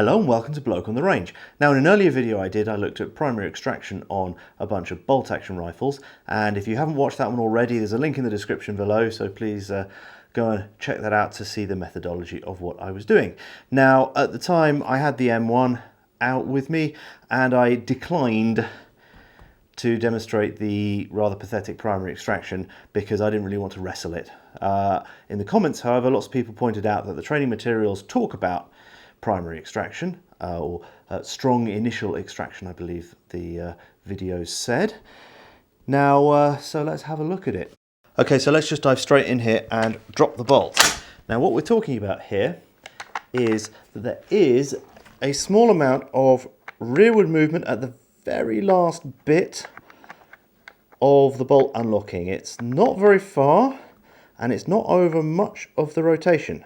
Hello and welcome to Bloke on the Range. Now in an earlier video I looked at primary extraction on a bunch of bolt action rifles, and if you haven't watched that one already, there's a link in the description below, so please go and check that out to see the methodology of what I was doing. Now at the time I had the M1 out with me and I declined to demonstrate the rather pathetic primary extraction because I didn't really want to wrestle it. In the comments, however, lots of people pointed out that the training materials talk about primary extraction, or strong initial extraction, I believe the video said. Now, so let's have a look at it. Okay, so let's just dive straight in here and drop the bolt. Now what we're talking about here is that there is a small amount of rearward movement at the very last bit of the bolt unlocking. It's not very far and it's not over much of the rotation.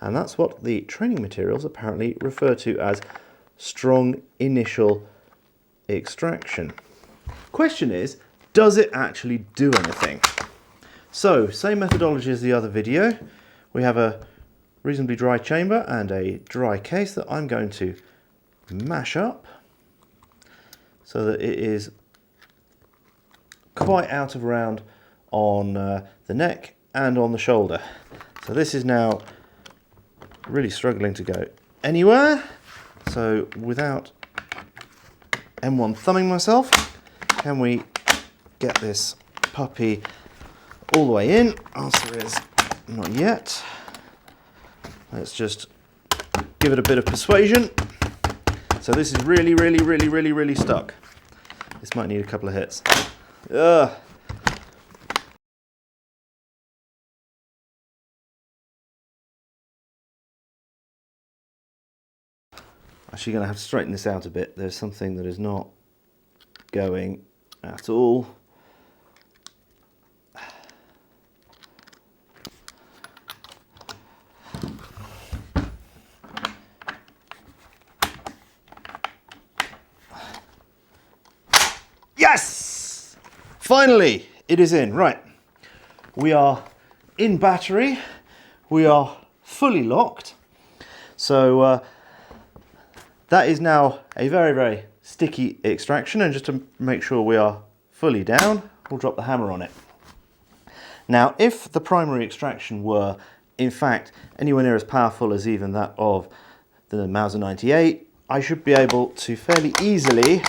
And that's what the training materials apparently refer to as strong initial extraction. Question is, does it actually do anything? So, same methodology as the other video. We have a reasonably dry chamber and a dry case that I'm going to mash up so that it is quite out of round on the neck and on the shoulder. So this is now really struggling to go anywhere, so without M1 thumbing myself, can we get this puppy all the way in? Answer is not yet. Let's just give it a bit of persuasion. So this is really stuck. This might need a couple of hits. Ugh. Actually going to have to straighten this out a bit. There's something that is not going at all. Yes! Finally, it is in. Right. We are in battery. We are fully locked. So, that is now a very sticky extraction, and just to make sure we are fully down, we'll drop the hammer on it. Now, if the primary extraction were, in fact, anywhere near as powerful as even that of the Mauser 98, I should be able to fairly easily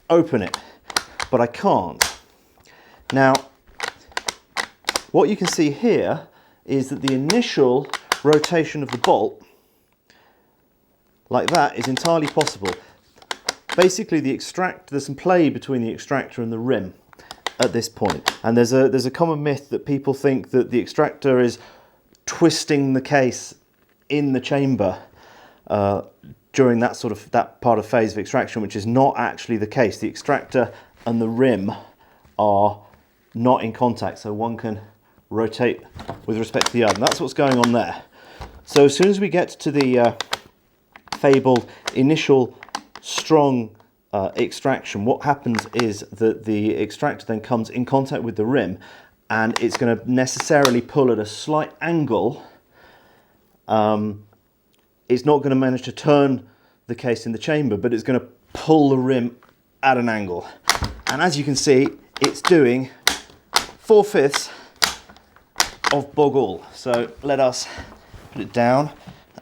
open it, but I can't. Now, what you can see here is that the initial rotation of the bolt like that is entirely possible. Basically there's some play between the extractor and the rim at this point. And there's a common myth that people think that the extractor is twisting the case in the chamber during that part of phase of extraction, which is not actually the case. The extractor and the rim are not in contact, so one can rotate with respect to the other. And that's what's going on there. So as soon as we get to the fabled initial strong extraction, what happens is that the extractor then comes in contact with the rim and it's going to necessarily pull at a slight angle. It's not going to manage to turn the case in the chamber, but it's going to pull the rim at an angle. And as you can see, it's doing 4/5 of bog all. So let us put it down.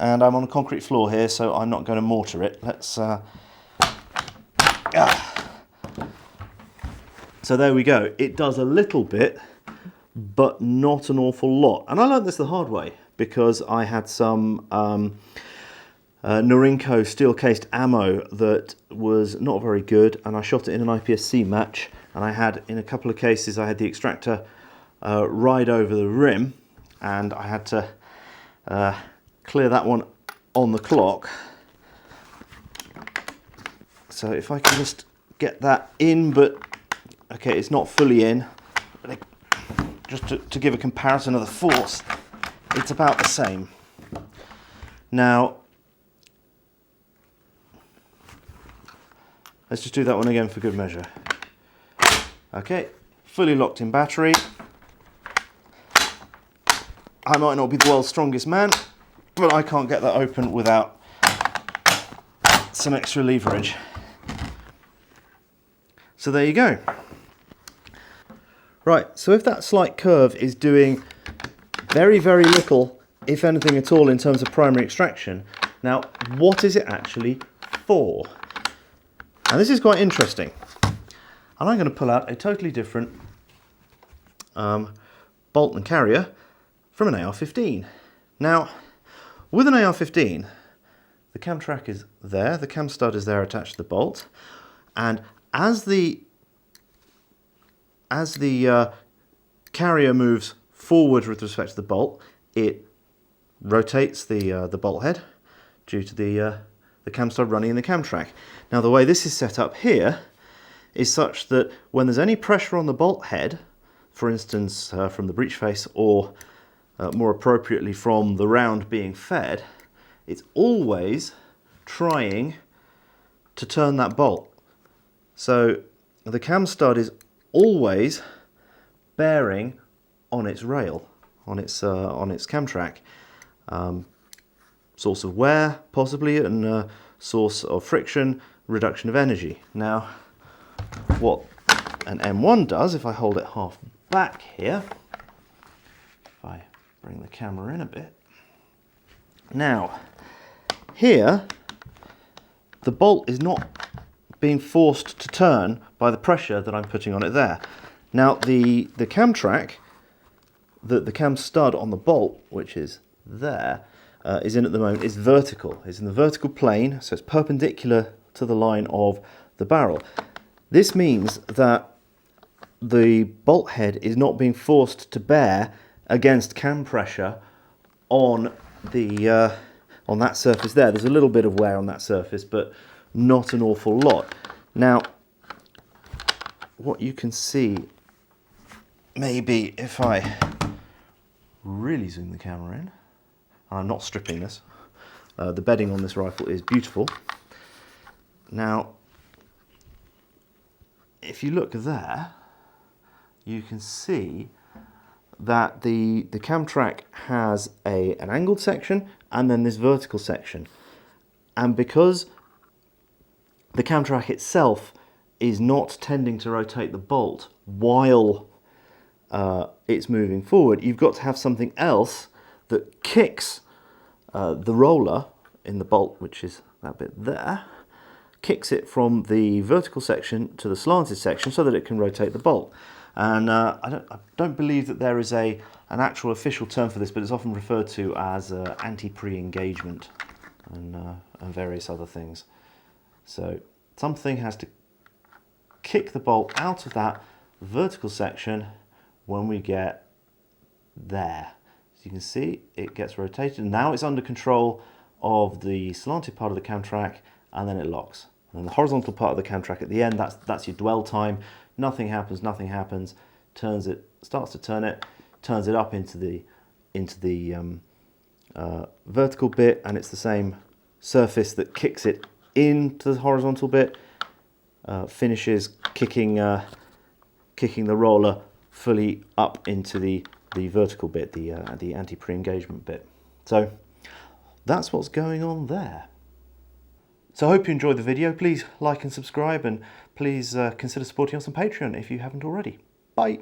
And I'm on a concrete floor here, so I'm not going to mortar it. Let's. So there we go. It does a little bit, but not an awful lot. And I learned this the hard way because I had some Norinco steel-cased ammo that was not very good, and I shot it in an IPSC match. And I had, in a couple of cases, I had the extractor ride over the rim, and I had to clear that one on the clock. So if I can just get that in, but okay, it's not fully in, but just to give a comparison of the force, it's about the same. Now let's just do that one again for good measure. Okay, fully locked in battery. I might not be the world's strongest man, but I can't get that open without some extra leverage. So there you go. Right, so if that slight curve is doing very, very little, if anything at all, in terms of primary extraction, now what is it actually for? And this is quite interesting. And I'm going to pull out a totally different bolt and carrier from an AR-15. Now, with an AR-15, the cam track is there, the cam stud is there attached to the bolt, and as the carrier moves forward with respect to the bolt, it rotates the bolt head due to the cam stud running in the cam track. Now the way this is set up here is such that when there's any pressure on the bolt head, for instance from the breech face or more appropriately from the round being fed, it's always trying to turn that bolt. So the cam stud is always bearing on its rail, on its cam track. Source of wear, possibly, and source of friction, reduction of energy. Now, what an M1 does, if I hold it half back here, if I bring the camera in a bit. Now, here, the bolt is not being forced to turn by the pressure that I'm putting on it there. Now, the cam track, the cam stud on the bolt, which is there, is in at the moment, is vertical. It's in the vertical plane, so it's perpendicular to the line of the barrel. This means that the bolt head is not being forced to bear against cam pressure on that surface there. There's a little bit of wear on that surface, but not an awful lot. Now, what you can see, maybe if I really zoom the camera in, I'm not stripping this, the bedding on this rifle is beautiful. Now, if you look there, you can see that the cam track has an angled section and then this vertical section. And because the cam track itself is not tending to rotate the bolt while it's moving forward, you've got to have something else that kicks the roller in the bolt, which is that bit there, kicks it from the vertical section to the slanted section so that it can rotate the bolt. And I don't believe that there is an actual official term for this, but it's often referred to as anti-pre-engagement and various other things. So something has to kick the bolt out of that vertical section when we get there. As you can see, it gets rotated. Now it's under control of the slanted part of the cam track, and then it locks. And the horizontal part of the cam track at the end, that's your dwell time. Nothing happens, starts to turn it, turns it up into the vertical bit, and it's the same surface that kicks it into the horizontal bit, finishes kicking the roller fully up into the vertical bit, the anti-pre-engagement bit. So that's what's going on there. So I hope you enjoyed the video. Please like and subscribe, and please consider supporting us on Patreon if you haven't already. Bye.